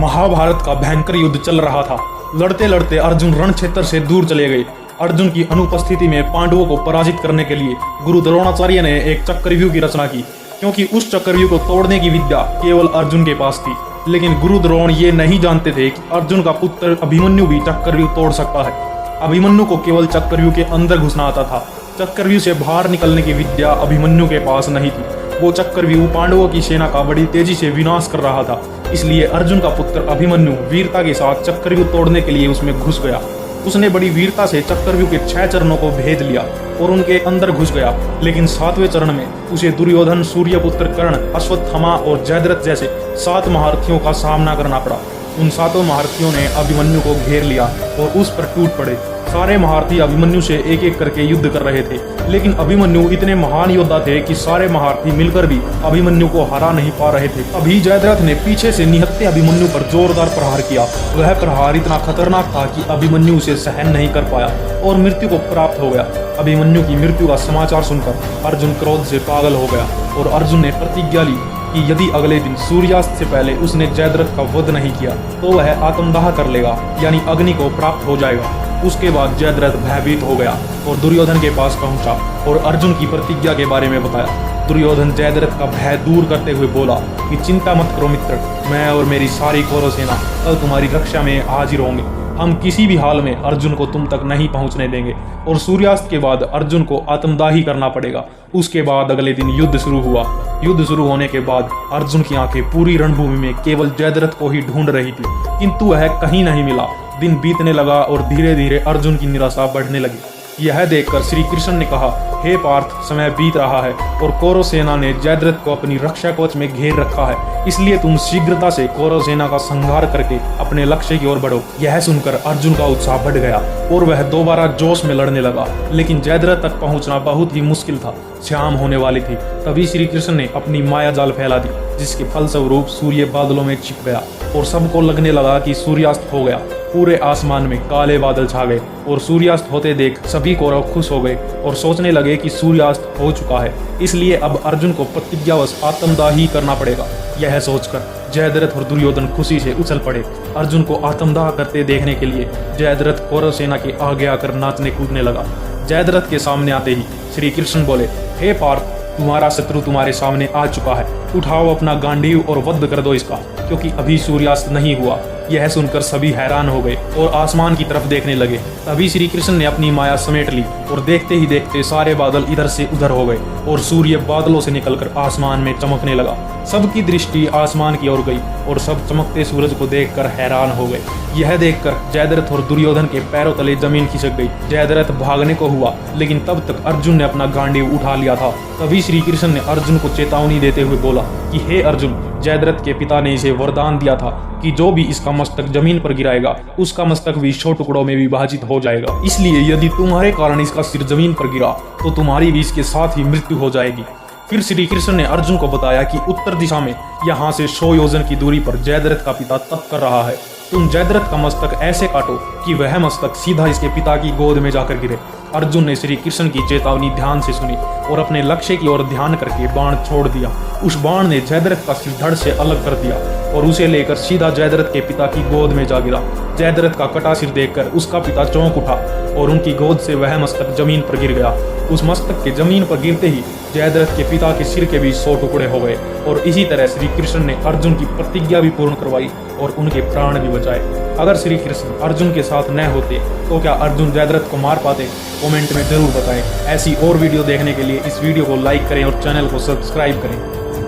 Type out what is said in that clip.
महाभारत का भयंकर युद्ध चल रहा था। लड़ते लड़ते अर्जुन रण क्षेत्र से दूर चले गए। अर्जुन की अनुपस्थिति में पांडवों को पराजित करने के लिए गुरु द्रोणाचार्य ने एक चक्रव्यूह की रचना की, क्योंकि उस चक्रव्यूह को तोड़ने की विद्या केवल अर्जुन के पास थी। लेकिन गुरु द्रोण ये नहीं जानते थे कि अर्जुन का पुत्र अभिमन्यु भी चक्रव्यूह तोड़ सकता है। अभिमन्यु को केवल चक्रव्यूह के अंदर घुसना आता था। चक्रव्यूह से बाहर निकलने की विद्या अभिमन्यु के पास नहीं थी। वो चक्रव्यूह पांडवों की सेना का बड़ी तेजी से विनाश कर रहा था। इसलिए अर्जुन का पुत्र अभिमन्यु वीरता के साथ चक्रव्यूह तोड़ने के लिए उसमें घुस गया। उसने बड़ी वीरता से चक्रव्यूह के 6 चरणों को भेद लिया और उनके अंदर घुस गया। लेकिन 7वें चरण में उसे दुर्योधन, सूर्यपुत्र कर्ण, अश्वत्थामा और जयद्रथ जैसे 7 महारथियों का सामना करना पड़ा। उन 7 महारथियों ने अभिमन्यु को घेर लिया और उस पर टूट पड़े। सारे महारथी अभिमन्यु से एक एक करके युद्ध कर रहे थे, लेकिन अभिमन्यु इतने महान योद्धा थे कि सारे महारथी मिलकर भी अभिमन्यु को हरा नहीं पा रहे थे। अभी जयद्रथ ने पीछे से निहत्थे अभिमन्यु पर जोरदार प्रहार किया। वह प्रहार इतना खतरनाक था कि अभिमन्यु उसे सहन नहीं कर पाया और मृत्यु को प्राप्त हो गया। अभिमन्यु की मृत्यु का समाचार सुनकर अर्जुन क्रोध से पागल हो गया और अर्जुन ने प्रतिज्ञा ली कि यदि अगले दिन सूर्यास्त से पहले उसने जयद्रथ का वध नहीं किया तो वह आत्मदाह कर लेगा, यानी अग्नि को प्राप्त हो जाएगा। उसके बाद जयद्रथ भयभीत हो गया और दुर्योधन के पास पहुंचा और अर्जुन की प्रतिज्ञा के बारे में बताया। दुर्योधन जयद्रथ का भय दूर करते हुए बोला कि चिंता मत करो मित्र, मैं और मेरी सारी कौरव सेना कल तुम्हारी रक्षा में हाजिर होंगे। हम किसी भी हाल में अर्जुन को तुम तक नहीं पहुंचने देंगे। और सूर्यास्त के बाद अर्जुन को आत्मदाही करना पड़ेगा। उसके बाद अगले दिन युद्ध शुरू हुआ। युद्ध शुरू होने के बाद अर्जुन की आंखें पूरी रणभूमि में केवल जयद्रथ को ही ढूंढ रही थी, किंतु वह कहीं नहीं मिला। दिन बीतने लगा और धीरे धीरे अर्जुन की निराशा बढ़ने लगी। यह देखकर श्री कृष्ण ने कहा, हे पार्थ, समय बीत रहा है और कौरव सेना ने जयद्रथ को अपनी रक्षा कवच में घेर रखा है। इसलिए तुम शीघ्रता से कौरव सेना का संहार करके अपने लक्ष्य की ओर बढ़ो। यह सुनकर अर्जुन का उत्साह बढ़ गया और वह दोबारा जोश में लड़ने लगा। लेकिन जयद्रथ तक पहुंचना बहुत ही मुश्किल था। शाम होने वाली थी। तभी श्री कृष्ण ने अपनी माया जाल फैला दी, जिसके फलस्वरूप सूर्य बादलों में छिप गया और सबको लगने लगा कि सूर्यास्त हो गया। पूरे आसमान में काले बादल छा गए और सूर्यास्त होते देख सभी कौरव खुश हो गए और सोचने लगे कि सूर्यास्त हो चुका है, इसलिए अब अर्जुन को प्रतिज्ञावश आत्मदाही करना पड़ेगा। यह सोचकर जयद्रथ और दुर्योधन खुशी से उछल पड़े। अर्जुन को आत्मदाह करते देखने के लिए जयद्रथ कौरव सेना के आगे आकर नाचने कूदने लगा। जयद्रथ के सामने आते ही श्री कृष्ण बोले, हे पार्थ, तुम्हारा शत्रु तुम्हारे सामने आ चुका है। उठाओ अपना गांडीव और वध कर दो इसका, क्योंकि अभी सूर्यास्त नहीं हुआ। यह सुनकर सभी हैरान हो गए और आसमान की तरफ देखने लगे। तभी श्री कृष्ण ने अपनी माया समेट ली और देखते ही देखते सारे बादल इधर से उधर हो गए और सूर्य बादलों से निकलकर आसमान में चमकने लगा। सबकी दृष्टि आसमान की ओर गई और सब चमकते सूरज को देखकर हैरान हो गए। यह देखकर जयद्रथ और दुर्योधन के पैरों तले जमीन खिसक गई। जयद्रथ भागने को हुआ, लेकिन तब तक अर्जुन ने अपना गांडीव उठा लिया था। तभी श्री कृष्ण ने अर्जुन को चेतावनी देते हुए बोला कि हे अर्जुन, जयद्रथ के पिता ने इसे वरदान दिया था कि जो भी इसका मस्तक जमीन पर गिराएगा उसका मस्तक भी 100 टुकड़ों में विभाजित हो जाएगा। इसलिए यदि तुम्हारे कारण इसका सिर जमीन पर गिरा तो तुम्हारी भी इसके साथ ही मृत्यु हो जाएगी। फिर श्री कृष्ण ने अर्जुन को बताया कि उत्तर दिशा में यहाँ से 100 योजन की दूरी पर जयद्रथ का पिता तप कर रहा है। तुम जयद्रथ का मस्तक ऐसे काटो कि वह मस्तक सीधा इसके पिता की गोद में जाकर गिरे। अर्जुन ने श्री कृष्ण की चेतावनी ध्यान से सुनी और अपने लक्ष्य की ओर ध्यान करके बाण छोड़ दिया। उस बाण ने जयद्रथ का सिर धड़ से अलग कर दिया और उसे लेकर सीधा जयद्रथ के पिता की गोद में जा गिरा। जयद्रथ का कटा सिर देखकर उसका पिता चौंक उठा और उनकी गोद से वह मस्तक जमीन पर गिर गया। उस मस्तक के जमीन पर गिरते ही जयद्रथ के पिता के सिर के भी 100 टुकड़े हो गए और इसी तरह श्री कृष्ण ने अर्जुन की प्रतिज्ञा भी पूर्ण करवाई और उनके प्राण भी बचाए। अगर श्री कृष्ण अर्जुन के साथ न होते तो क्या अर्जुन जयद्रथ को मार पाते? कमेंट में जरूर बताएं। ऐसी और वीडियो देखने के लिए इस वीडियो को लाइक करें और चैनल को सब्सक्राइब करें।